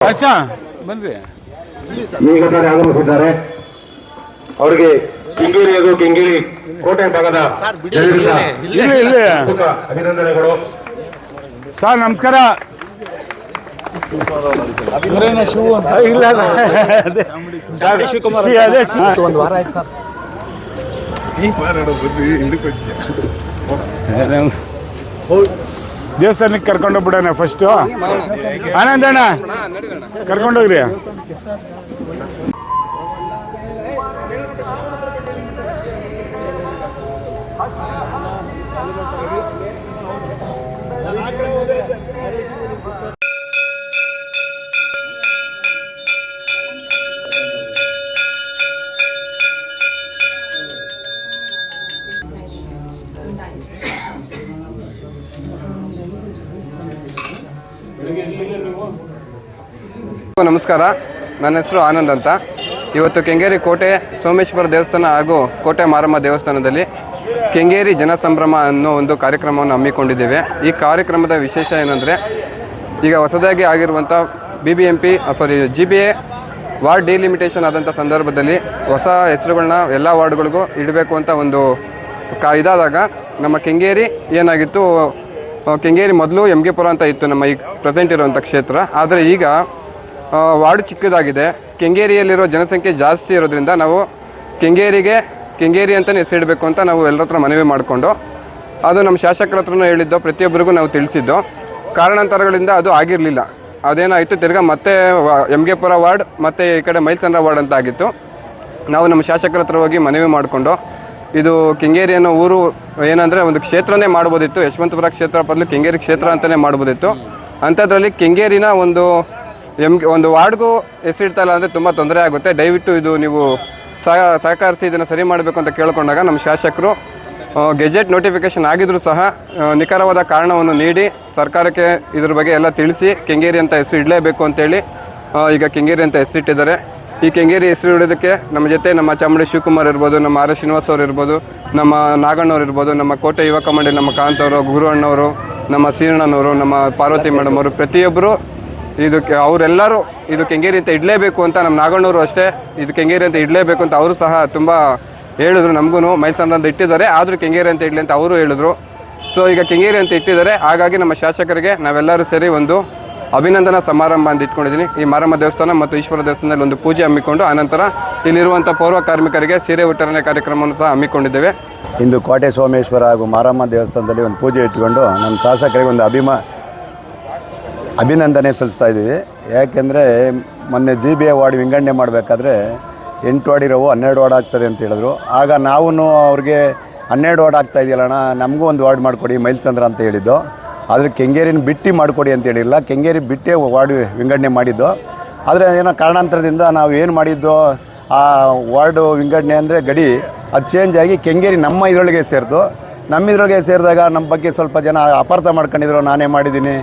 ಬನ್ರಿ ಈಗ ಆಗಮಿಸಿದ್ದಾರೆ. ಅವರಿಗೆ ಕೆಂಗೇರಿ ಹಾಗೂ ಕೆಂಗೇರಿ ಕೋಟೆ ಭಾಗದ ಜನರಿಂದ ಅಭಿನಂದನೆಗಳು. ಸರ್ ನಮಸ್ಕಾರ. ಒಂದು ವಾರ ಆಯ್ತು ಸರ್. ದೇವಸ್ಥಾನಕ್ಕೆ ಕರ್ಕೊಂಡೋಗ್ಬಿಡೋಣ ಫಸ್ಟು. ಆನಂದಣ್ಣ ಕರ್ಕೊಂಡೋಗ್ರಿ. ನಮಸ್ಕಾರ, ನನ್ನ ಹೆಸರು ಆನಂದ್ ಅಂತ. ಇವತ್ತು ಕೆಂಗೇರಿ ಕೋಟೆ ಸೋಮೇಶ್ವರ ದೇವಸ್ಥಾನ ಹಾಗೂ ಕೋಟೆ ಮಾರಮ್ಮ ದೇವಸ್ಥಾನದಲ್ಲಿ ಕೆಂಗೇರಿ ಜನಸಂಭ್ರಮ ಅನ್ನೋ ಒಂದು ಕಾರ್ಯಕ್ರಮವನ್ನು ಹಮ್ಮಿಕೊಂಡಿದ್ದೇವೆ. ಈ ಕಾರ್ಯಕ್ರಮದ ವಿಶೇಷ ಏನಂದರೆ, ಈಗ ಹೊಸದಾಗಿ ಆಗಿರುವಂಥ GBA ವಾರ್ಡ್ ಡಿಲಿಮಿಟೇಷನ್ ಆದಂಥ ಸಂದರ್ಭದಲ್ಲಿ ಹೊಸ ಹೆಸರುಗಳನ್ನ ಎಲ್ಲ ವಾರ್ಡ್ಗಳಿಗೂ ಇಡಬೇಕು ಅಂತ ಒಂದು ಇದಾದಾಗ ನಮ್ಮ ಕೆಂಗೇರಿ ಏನಾಗಿತ್ತು, ಕೆಂಗೇರಿ ಮೊದಲು ಎಮ್ಗೆಪುರ ಅಂತ ಇತ್ತು ನಮ್ಮ ಈಗ ಪ್ರೆಸೆಂಟ್ ಇರುವಂಥ ಕ್ಷೇತ್ರ. ಆದರೆ ಈಗ ವಾರ್ಡ್ ಚಿಕ್ಕದಾಗಿದೆ. ಕೆಂಗೇರಿಯಲ್ಲಿರೋ ಜನಸಂಖ್ಯೆ ಜಾಸ್ತಿ ಇರೋದ್ರಿಂದ ನಾವು ಕೆಂಗೇರಿ ಅಂತಲೇ ಹೆಸರಿಡಬೇಕು ಅಂತ ನಾವು ಎಲ್ಲರ ಹತ್ರ ಮನವಿ ಮಾಡಿಕೊಂಡು, ಅದು ನಮ್ಮ ಶಾಸಕರ ಹತ್ರನೂ ಹೇಳಿದ್ದು, ಪ್ರತಿಯೊಬ್ಬರಿಗೂ ನಾವು ತಿಳಿಸಿದ್ದು. ಕಾರಣಾಂತರಗಳಿಂದ ಅದು ಆಗಿರಲಿಲ್ಲ. ಅದೇನಾಯಿತು, ತಿರ್ಗಾ ಮತ್ತೆ ಎಮ್ಗೆಪುರ ವಾರ್ಡ್ ಮತ್ತು ಈ ಕಡೆ ಮೈಲ್ಚಂದ್ರ ವಾರ್ಡ್ ಅಂತ ಆಗಿತ್ತು. ನಾವು ನಮ್ಮ ಶಾಸಕರ ಹತ್ರ ಹೋಗಿ ಮನವಿ ಮಾಡಿಕೊಂಡು, ಇದು ಕೆಂಗೇರಿ ಅನ್ನೋ ಊರು ಏನಂದರೆ ಒಂದು ಕ್ಷೇತ್ರನೇ ಮಾಡ್ಬೋದಿತ್ತು, ಯಶವಂತಪುರ ಕ್ಷೇತ್ರ ಬದಲು ಕೆಂಗೇರಿ ಕ್ಷೇತ್ರ ಅಂತಲೇ ಮಾಡ್ಬೋದಿತ್ತು. ಅಂಥದ್ರಲ್ಲಿ ಕೆಂಗೇರಿನ ಒಂದು ವಾರ್ಡ್ಗೂ ಹೆಸರಿಡ್ತಾಯಿಲ್ಲ ಅಂದರೆ ತುಂಬ ತೊಂದರೆ ಆಗುತ್ತೆ. ದಯವಿಟ್ಟು ಇದು ನೀವು ಸಹಕರಿಸಿ ಇದನ್ನು ಸರಿ ಮಾಡಬೇಕು ಅಂತ ಕೇಳ್ಕೊಂಡಾಗ ನಮ್ಮ ಶಾಸಕರು ಗೆಜೆಟ್ ನೋಟಿಫಿಕೇಷನ್ ಆಗಿದ್ರೂ ಸಹ ನಿಖರವಾದ ಕಾರಣವನ್ನು ನೀಡಿ ಸರ್ಕಾರಕ್ಕೆ ಇದ್ರ ಬಗ್ಗೆ ಎಲ್ಲ ತಿಳಿಸಿ ಕೆಂಗೇರಿ ಅಂತ ಹೆಸರು ಇಡಲೇಬೇಕು ಅಂತೇಳಿ ಈಗ ಕೆಂಗೇರಿ ಅಂತ ಹೆಸರಿಟ್ಟಿದ್ದಾರೆ. ಈ ಕೆಂಗೇರಿ ಹೆಸರು ಇಡೋದಕ್ಕೆ ನಮ್ಮ ಜೊತೆ ನಮ್ಮ ಚಾಮುಂಡಿ ಶಿವಕುಮಾರ್ ಇರ್ಬೋದು, ನಮ್ಮ ಆರ್ ಎಸ್ ಶ್ರೀನಿವಾಸ್ ಅವರು ಇರ್ಬೋದು, ನಮ್ಮ ನಾಗಣ್ಣವ್ರು ಇರ್ಬೋದು, ನಮ್ಮ ಕೋಟೆ ಯುವಕ ಮಂಡಳಿ ನಮ್ಮ ಕಾಂತವರು, ಗುರು ಅಣ್ಣವರು, ನಮ್ಮ ಸೀರಣನವರು, ನಮ್ಮ ಪಾರ್ವತಿ ಮೇಡಮ್ ಅವರು, ಪ್ರತಿಯೊಬ್ಬರು ಅವರೆಲ್ಲರೂ ಇದು ಕೆಂಗೇರಿ ಅಂತ ಇಡಲೇಬೇಕು ಅಂತ, ನಮ್ಮ ನಾಗಣ್ಣವರು ಅಷ್ಟೇ ಇದು ಕೆಂಗೇರಿ ಅಂತ ಇಡಲೇಬೇಕು ಅಂತ ಅವರು ಸಹ ತುಂಬ ಹೇಳಿದ್ರು. ನಮಗೂ ಮೈಸೂರು ಅಂತ ಇಟ್ಟಿದ್ದಾರೆ, ಆದರೂ ಕೆಂಗೇರಿ ಅಂತ ಇಡಲಿ ಅಂತ ಅವರು ಹೇಳಿದ್ರು. ಸೊ ಈಗ ಕೆಂಗೇರಿ ಅಂತ ಇಟ್ಟಿದ್ದಾರೆ. ಹಾಗಾಗಿ ನಮ್ಮ ಶಾಸಕರಿಗೆ ನಾವೆಲ್ಲರೂ ಸೇರಿ ಒಂದು ಅಭಿನಂದನಾ ಸಮಾರಂಭ ಅಂತ ಇಟ್ಕೊಂಡಿದ್ದೀನಿ. ಈ ಮಾರಮ್ಮ ದೇವಸ್ಥಾನ ಮತ್ತು ಈಶ್ವರ ದೇವಸ್ಥಾನದಲ್ಲಿ ಒಂದು ಪೂಜೆ ಹಮ್ಮಿಕೊಂಡು, ಆನಂತರ ಇಲ್ಲಿರುವಂಥ ಪೌರ ಕಾರ್ಮಿಕರಿಗೆ ಸೀರೆ ವಿತರಣೆ ಕಾರ್ಯಕ್ರಮವನ್ನು ಸಹ ಹಮ್ಮಿಕೊಂಡಿದ್ದೇವೆ. ಇಂದು ಕೋಟೆ ಸೋಮೇಶ್ವರ ಹಾಗೂ ಮಾರಮ್ಮ ದೇವಸ್ಥಾನದಲ್ಲಿ ಒಂದು ಪೂಜೆ ಇಟ್ಟುಕೊಂಡು ನಮ್ಮ ಶಾಸಕರಿಗೆ ಒಂದು ಅಭಿನಂದನೆ ಸಲ್ಲಿಸ್ತಾ ಇದ್ದೀವಿ. ಯಾಕೆಂದರೆ ಮೊನ್ನೆ GBA ವಾರ್ಡ್ ವಿಂಗಡಣೆ ಮಾಡಬೇಕಾದ್ರೆ 8 ವಾರ್ಡ್ ಇರೋವು 12 ವಾರ್ಡ್ ಆಗ್ತದೆ ಅಂತ ಹೇಳಿದ್ರು. ಆಗ ನಾವು ಅವ್ರಿಗೆ 12 ವಾರ್ಡ್ ಆಗ್ತಾ ಇದೆಯಲ್ಲಣ್ಣ, ನಮಗೂ ಒಂದು ವಾರ್ಡ್ ಮಾಡಿಕೊಡಿ ಮೈಲ್ಚಂದ್ರ ಅಂತ ಹೇಳಿದ್ದು. ಆದರೆ ಕೆಂಗೇರಿನ ಬಿಟ್ಟು ಮಾಡಿಕೊಡಿ ಅಂತ ಹೇಳಿಲ್ಲ, ಕೆಂಗೇರಿ ಬಿಟ್ಟೇ ವಾರ್ಡ್ ವಿಂಗಡಣೆ ಮಾಡಿದ್ದು. ಆದರೆ ಏನೋ ಕಾರಣಾಂತರದಿಂದ ನಾವು ಏನು ಮಾಡಿದ್ದು, ಆ ವಾರ್ಡು ವಿಂಗಡಣೆ ಅಂದರೆ ಗಡಿ ಅದು ಚೇಂಜ್ ಆಗಿ ಕೆಂಗೇರಿ ನಮ್ಮ ಇದರೊಳಗೆ ಸೇರಿತು. ನಮ್ಮ ಇದರೊಳಗೆ ಸೇರಿದಾಗ ನಮ್ಮ ಬಗ್ಗೆ ಸ್ವಲ್ಪ ಜನ ಅಪಾರ್ಥ ಮಾಡ್ಕೊಂಡಿದ್ರು, ನಾನೇ ಮಾಡಿದ್ದೀನಿ,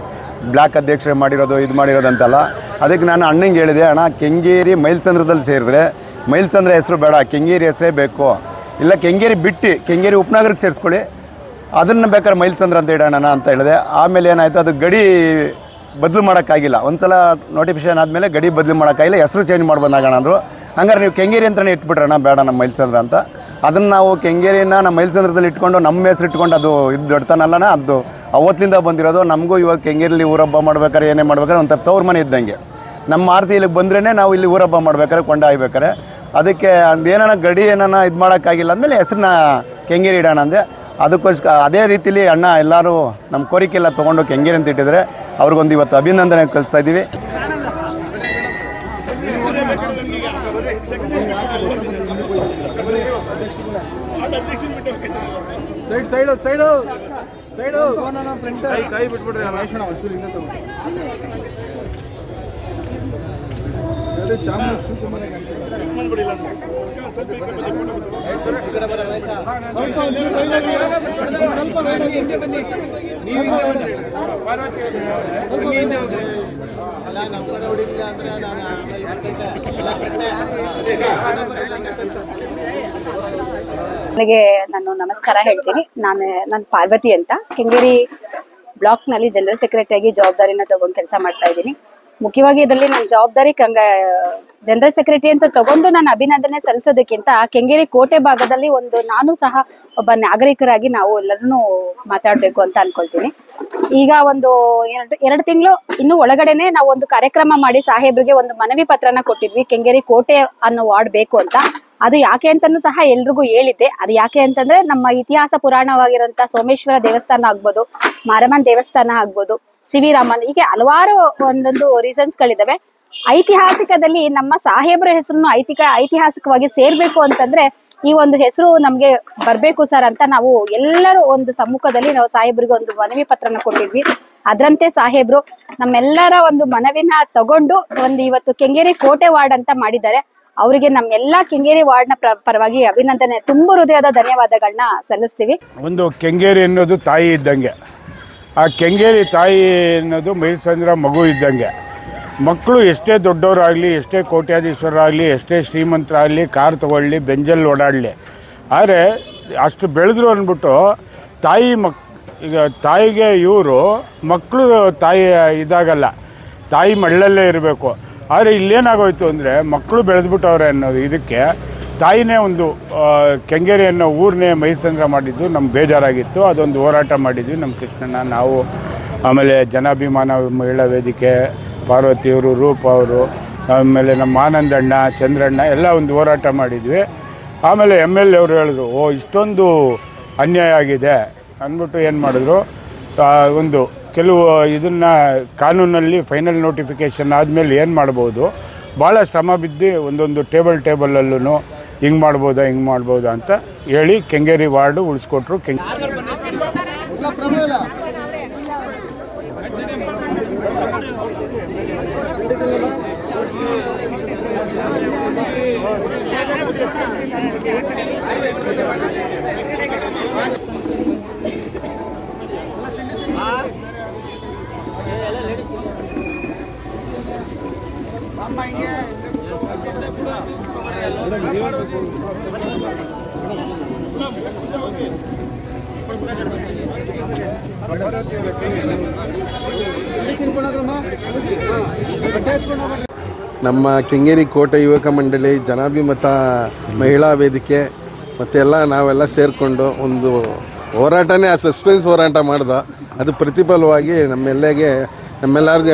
ಬ್ಲ್ಯಾಕ್ ಅಧ್ಯಕ್ಷರೇ ಮಾಡಿರೋದು, ಇದು ಮಾಡಿರೋದಂತಲ್ಲ. ಅದಕ್ಕೆ ನಾನು ಅಣ್ಣಂಗೆ ಹೇಳಿದೆ, ಅಣ್ಣ ಕೆಂಗೇರಿ ಮೈಲ್ಚಂದ್ರದಲ್ಲಿ ಸೇರಿದ್ರೆ ಮೈಲ್ಚಂದ್ರ ಹೆಸರು ಬೇಡ, ಕೆಂಗೇರಿ ಹೆಸರೇ ಬೇಕು. ಇಲ್ಲ ಕೆಂಗೇರಿ ಬಿಟ್ಟು ಕೆಂಗೇರಿ ಉಪನಗರಕ್ಕೆ ಸೇರಿಸ್ಕೊಳ್ಳಿ, ಅದನ್ನು ಬೇಕಾದ್ರೆ ಮೈಲ್ಚಂದ್ರ ಅಂತ ಇಡೋಣ ಅಂತ ಹೇಳಿದೆ. ಆಮೇಲೆ ಏನಾಯಿತು, ಅದು ಗಡಿ ಬದಲು ಮಾಡೋಕ್ಕಾಗಿಲ್ಲ. ಒಂದು ಸಲ ನೋಟಿಫಿಕೇಷನ್ ಆದಮೇಲೆ ಗಡಿ ಬದಲು ಮಾಡೋಕ್ಕಾಗಿಲ್ಲ, ಹೆಸರು ಚೇಂಜ್ ಮಾಡ್ಬಂದಾಗೋಣ ಅಂದರು. ಹಂಗಾರೆ ನೀವು ಕೆಂಗೇರಿ ಅಂತಲೇ ಇಟ್ಬಿಟ್ರಣ್ಣ, ಬೇಡ ನಮ್ಮ ಮೈಲ್ಚಂದ್ರ ಅಂತ. ಅದನ್ನು ನಾವು ಕೆಂಗೇರಿನ ನಮ್ಮ ಮೈಲ್ಚಂದ್ರದಲ್ಲಿ ಇಟ್ಕೊಂಡು ನಮ್ಮ ಹೆಸರು ಇಟ್ಕೊಂಡು ಅದು ಇದು ದೊಡ್ಡತನಲ್ಲನ, ಅದು ಅವತ್ತಿಂದ ಬಂದಿರೋದು. ನಮಗೂ ಇವಾಗ ಕೆಂಗೇರಿಲಿ ಊರಬ್ಬ ಮಾಡ್ಬೇಕಾರೆ ಏನೇ ಮಾಡ್ಬೇಕಾದ್ರೆ ಒಂಥರ ತವ್ರ ಮನೆ ಇದ್ದಂಗೆ. ನಮ್ಮ ಆರತಿ ಇಲ್ಲಿಗೆ ಬಂದ್ರೇ ನಾವು ಇಲ್ಲಿ ಊರಬ್ಬ ಮಾಡ್ಬೇಕಾರೆ ಕೊಂಡಾಯ್ಬೇಕಾರೆ. ಅದಕ್ಕೆ ಅದೇನ ಗಡಿ ಏನಾನ ಇದು ಮಾಡೋಕ್ಕಾಗಿಲ್ಲ ಅಂದಮೇಲೆ ಹೆಸರನ್ನ ಕೆಂಗೇರಿ ಇಡೋಣ ಅಂದೆ. ಅದಕ್ಕೋಸ್ಕರ ಅದೇ ರೀತಿಲಿ ಅಣ್ಣ ಎಲ್ಲರೂ ನಮ್ಮ ಕೋರಿಕೆ ಎಲ್ಲ ತೊಗೊಂಡು ಕೆಂಗೇರಿ ಅಂತ ಇಟ್ಟಿದ್ದಾರೆ. ಅವ್ರಿಗೊಂದು ಇವತ್ತು ಅಭಿನಂದನೆ ಕಳಿಸ್ತಾ ಇದ್ದೀವಿ. ಕೈ ಬಿಟ್ಬಿಡ್ರಿ ಚಾಮುಂಡಿ ಶಿವಕುಮಾರ್ ನನಗೆ ನಾನು ನಮಸ್ಕಾರ ಹೇಳ್ತೀನಿ. ನಾನು ಪಾರ್ವತಿ ಅಂತ ಕೆಂಗೇರಿ ಬ್ಲಾಕ್ ನಲ್ಲಿ ಜನರಲ್ ಸೆಕ್ರೆಟರಿ ಆಗಿ ಜವಾಬ್ದಾರಿನ ತಗೊಂಡು ಕೆಲಸ ಮಾಡ್ತಾ ಇದ್ದೀನಿ. ಮುಖ್ಯವಾಗಿ ಇದರಲ್ಲಿ ನನ್ನ ಜವಾಬ್ದಾರಿ ಜನರಲ್ ಸೆಕ್ರೆಟರಿ ಅಂತ ತಗೊಂಡು ನಾನು ಅಭಿನಂದನೆ ಸಲ್ಲಿಸೋದಕ್ಕಿಂತ ಕೆಂಗೇರಿ ಕೋಟೆ ಭಾಗದಲ್ಲಿ ನಾನು ಸಹ ಒಬ್ಬ ನಾಗರಿಕರಾಗಿ ನಾವು ಎಲ್ಲರೂ ಮಾತಾಡಬೇಕು ಅಂತ ಅನ್ಕೊಳ್ತೀನಿ. ಈಗ ಒಂದು ಎರಡು ತಿಂಗಳು ಇನ್ನು ಒಳಗಡೆನೆ ನಾವು ಒಂದು ಕಾರ್ಯಕ್ರಮ ಮಾಡಿ ಸಾಹೇಬ್ರಿಗೆ ಒಂದು ಮನವಿ ಪತ್ರನ ಕೊಟ್ಟಿದ್ವಿ, ಕೆಂಗೇರಿ ಕೋಟೆ ಅನ್ನೋ ವಾರ್ಡ್ ಬೇಕು ಅಂತ. ಅದು ಯಾಕೆ ಅಂತಾನು ಸಹ ಎಲ್ರಿಗೂ ಹೇಳಿದ್ದೆ. ಅದು ಯಾಕೆ ಅಂತಂದ್ರೆ ನಮ್ಮ ಇತಿಹಾಸ ಪುರಾಣವಾಗಿರೋಂಥ ಸೋಮೇಶ್ವರ ದೇವಸ್ಥಾನ ಆಗ್ಬೋದು, ಮಾರಮ್ಮನ್ ದೇವಸ್ಥಾನ ಆಗ್ಬೋದು, ಸಿ.ವಿ. ರಾಮನ್, ಹೀಗೆ ಹಲವಾರು ಒಂದೊಂದು ರೀಸನ್ಸ್ ಗಳಿದಾವೆ. ಐತಿಹಾಸಿಕದಲ್ಲಿ ನಮ್ಮ ಸಾಹೇಬ್ರ ಹೆಸರನ್ನು ಐತಿಹಾಸಿಕವಾಗಿ ಸೇರ್ಬೇಕು ಅಂತಂದ್ರೆ ಈ ಒಂದು ಹೆಸರು ನಮ್ಗೆ ಬರ್ಬೇಕು ಸರ್ ಅಂತ ನಾವು ಎಲ್ಲರೂ ಒಂದು ಸಮ್ಮುಖದಲ್ಲಿ ನಾವು ಸಾಹೇಬ್ರಿಗೆ ಒಂದು ಮನವಿ ಪತ್ರನ ಕೊಟ್ಟಿದ್ವಿ. ಅದರಂತೆ ಸಾಹೇಬ್ರು ನಮ್ಮೆಲ್ಲರ ಒಂದು ಮನವಿನ ತಗೊಂಡು ಇವತ್ತು ಕೆಂಗೇರಿ ಕೋಟೆ ವಾರ್ಡ್ ಅಂತ ಮಾಡಿದ್ದಾರೆ. ಅವರಿಗೆ ನಮ್ಮೆಲ್ಲಾ ಕೆಂಗೇರಿ ವಾರ್ಡ್ ನ ಪರವಾಗಿ ಅಭಿನಂದನೆ, ತುಂಬ ಹೃದಯದ ಧನ್ಯವಾದಗಳನ್ನ ಸಲ್ಲಿಸ್ತೀವಿ. ಒಂದು ಕೆಂಗೇರಿ ಅನ್ನೋದು ತಾಯಿ ಇದ್ದಂಗೆ, ಆ ಕೆಂಗೇರಿ ತಾಯಿ ಅನ್ನೋದು ಮೈಸಂದ್ರ ಮಗು ಇದ್ದಂಗೆ. ಮಕ್ಕಳು ಎಷ್ಟೇ ದೊಡ್ಡವರಾಗಲಿ, ಎಷ್ಟೇ ಕೋಟ್ಯಾಧೀಶ್ವರರಾಗಲಿ, ಎಷ್ಟೇ ಶ್ರೀಮಂತರಾಗಲಿ, ಕಾರ್ ತಗೊಳ್ಳಿ, ಬೆಂಜಲ್ಲಿ ಓಡಾಡಲಿ, ಆದರೆ ಅಷ್ಟು ಬೆಳೆದ್ರು ಅಂದ್ಬಿಟ್ಟು ಈಗ ತಾಯಿಗೆ ಇವರು ಮಕ್ಕಳು ತಾಯಿ ಇದಾಗಲ್ಲ, ತಾಯಿ ಮಳ್ಳಲ್ಲೇ ಇರಬೇಕು. ಆದರೆ ಇಲ್ಲೇನಾಗೋಯ್ತು ಅಂದರೆ ಮಕ್ಕಳು ಬೆಳೆದ್ಬಿಟ್ಟವ್ರೆ ಅನ್ನೋದು ಇದಕ್ಕೆ ತಾಯಿನೇ ಒಂದು ಕೆಂಗೇರಿ ಅನ್ನೋ ಊರನ್ನೇ ಮೈಸಂದ್ರ ಮಾಡಿದ್ದು ನಮ್ಗೆ ಬೇಜಾರಾಗಿತ್ತು. ಅದೊಂದು ಹೋರಾಟ ಮಾಡಿದ್ವಿ ನಮ್ಮ ಕೃಷ್ಣಣ್ಣ, ನಾವು, ಆಮೇಲೆ ಜನಾಭಿಮಾನ ಮಹಿಳಾ ವೇದಿಕೆ, ಪಾರ್ವತಿಯವರು, ರೂಪ ಅವರು, ಆಮೇಲೆ ನಮ್ಮ ಆನಂದಣ್ಣ, ಚಂದ್ರಣ್ಣ ಎಲ್ಲ ಒಂದು ಹೋರಾಟ ಮಾಡಿದ್ವಿ. ಆಮೇಲೆ MLA ಅವರು ಹೇಳಿದ್ರು, ಇಷ್ಟೊಂದು ಅನ್ಯಾಯ ಆಗಿದೆ ಅಂದ್ಬಿಟ್ಟು ಏನು ಮಾಡಿದ್ರು, ಒಂದು ಕೆಲವು ಇದನ್ನು ಕಾನೂನಲ್ಲಿ ಫೈನಲ್ ನೋಟಿಫಿಕೇಷನ್ ಆದಮೇಲೆ ಏನು ಮಾಡ್ಬೋದು, ಭಾಳ ಶ್ರಮ ಬಿದ್ದು ಒಂದೊಂದು ಟೇಬಲಲ್ಲೂ ಹಿಂಗೆ ಮಾಡ್ಬೋದಾ ಅಂತ ಹೇಳಿ ಕೆಂಗೇರಿ ವಾರ್ಡು ಉಳಿಸ್ಕೊಟ್ರು. ನಮ್ಮ ಕೆಂಗೇರಿ ಕೋಟೆ ಯುವಕ ಮಂಡಳಿ, ಜನಾಭಿಮತ ಮಹಿಳಾ ವೇದಿಕೆ ಮತ್ತು ನಾವೆಲ್ಲ ಸೇರಿಕೊಂಡು ಒಂದು ಹೋರಾಟನೇ, ಆ ಸಸ್ಪೆನ್ಸ್ ಹೋರಾಟ ಮಾಡ್ದೆ. ಅದು ಪ್ರತಿಫಲವಾಗಿ ನಮ್ಮೆಲ್ಲರಿಗೂ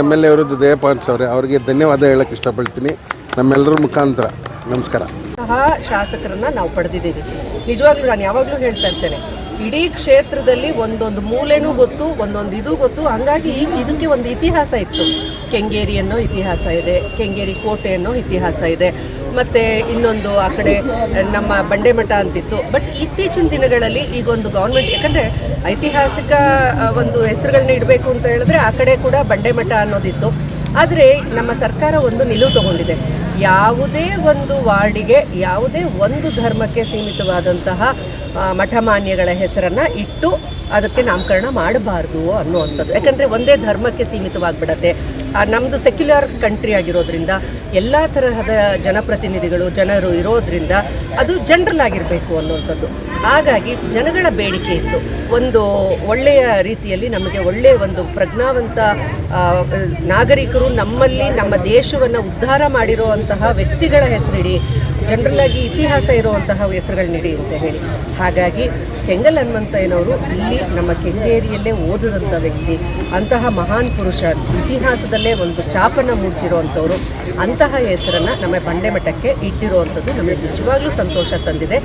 MLA ಅವರದ್ದು ದಯ ಪಾಲಿಸವ್ರೆ. ಅವರಿಗೆ ಧನ್ಯವಾದ ಹೇಳಕ್ಕೆ ಇಷ್ಟಪಡ್ತೀನಿ ನಮ್ಮೆಲ್ಲರ ಮುಖಾಂತರ. ನಮಸ್ಕಾರ. ಶಾಸಕರನ್ನ ನಾವು ಪಡೆದಿದ್ದೀವಿ. ನಿಜವಾಗ್ಲೂ ನಾನು ಯಾವಾಗಲೂ ಹೇಳ್ತಾ ಇರ್ತೇನೆ, ಇಡೀ ಕ್ಷೇತ್ರದಲ್ಲಿ ಒಂದೊಂದು ಮೂಲೆನೂ ಗೊತ್ತು, ಒಂದೊಂದು ಇದು ಗೊತ್ತು. ಹಂಗಾಗಿ ಇದಕ್ಕೆ ಒಂದು ಇತಿಹಾಸ ಇತ್ತು. ಕೆಂಗೇರಿ ಅನ್ನೋ ಇತಿಹಾಸ ಇದೆ, ಕೆಂಗೇರಿ ಕೋಟೆ ಅನ್ನೋ ಇತಿಹಾಸ ಇದೆ, ಮತ್ತು ಇನ್ನೊಂದು ಆ ಕಡೆ ನಮ್ಮ ಬಂಡೆಮಠ ಅಂತಿತ್ತು. ಬಟ್ ಇತ್ತೀಚಿನ ದಿನಗಳಲ್ಲಿ ಈಗೊಂದು ಗೌರ್ಮೆಂಟ್, ಯಾಕಂದರೆ ಐತಿಹಾಸಿಕ ಒಂದು ಹೆಸರುಗಳನ್ನ ಇಡಬೇಕು ಅಂತ ಹೇಳಿದ್ರೆ ಆ ಕಡೆ ಕೂಡ ಬಂಡೆಮಠ ಅನ್ನೋದಿತ್ತು. ಆದರೆ ನಮ್ಮ ಸರ್ಕಾರ ಒಂದು ನಿಲುವು ತಗೊಂಡಿದೆ. ಯಾವುದೇ ಒಂದು ವಾರ್ಡಿಗೆ, ಯಾವುದೇ ಒಂದು ಧರ್ಮಕ್ಕೆ ಸೀಮಿತವಾದಂತಹ ಮಠಮಾನ್ಯಗಳ ಹೆಸರನ್ನು ಇಟ್ಟು ಅದಕ್ಕೆ ನಾಮಕರಣ ಮಾಡಬಾರ್ದು ಅನ್ನುವಂಥದ್ದು. ಯಾಕಂದರೆ ಒಂದೇ ಧರ್ಮಕ್ಕೆ ಸೀಮಿತವಾಗಿಬಿಡತ್ತೆ. ನಮ್ಮದು ಸೆಕ್ಯುಲರ್ ಕಂಟ್ರಿ ಆಗಿರೋದ್ರಿಂದ ಎಲ್ಲ ತರಹದ ಜನರು ಇರೋದ್ರಿಂದ ಅದು ಜನರಲ್ ಆಗಿರಬೇಕು ಅನ್ನುವಂಥದ್ದು. ಹಾಗಾಗಿ ಜನಗಳ ಬೇಡಿಕೆ ಇತ್ತು. ಒಂದು ಒಳ್ಳೆಯ ರೀತಿಯಲ್ಲಿ ನಮಗೆ ಒಳ್ಳೆಯ ಒಂದು ಪ್ರಜ್ಞಾವಂತ ನಾಗರಿಕರು, ನಮ್ಮಲ್ಲಿ ನಮ್ಮ ದೇಶವನ್ನು ಉದ್ಧಾರ ಮಾಡಿರುವಂತಹ ವ್ಯಕ್ತಿಗಳ ಹೆಸರಿಡಿ, ಜನರಲ್ಲಾಗಿ ಇತಿಹಾಸ ಇರುವಂತಹ ಹೆಸರುಗಳನ್ನಿಡಿ ಅಂತ ಹೇಳಿ. ಹಾಗಾಗಿ ಕೆಂಗಲ್ ಹನುಮಂತಯ್ಯನವರು ಇಲ್ಲಿ ನಮ್ಮ ಕೆಂಗೇರಿಯಲ್ಲೇ ಓದಿದಂಥ ವ್ಯಕ್ತಿ, ಅಂತಹ ಮಹಾನ್ ಪುರುಷ, ಇತಿಹಾಸದಲ್ಲೇ ಒಂದು ಛಾಪನ್ನು ಮೂಡಿಸಿರುವಂಥವ್ರು. ಅಂತಹ ಹೆಸರನ್ನು ನಮ್ಮ ಬಂಡೆಮಠಕ್ಕೆ ಇಟ್ಟಿರುವಂಥದ್ದು ನಮಗೆ ನಿಜವಾಗ್ಲೂ ಸಂತೋಷ ತಂದಿದೆ.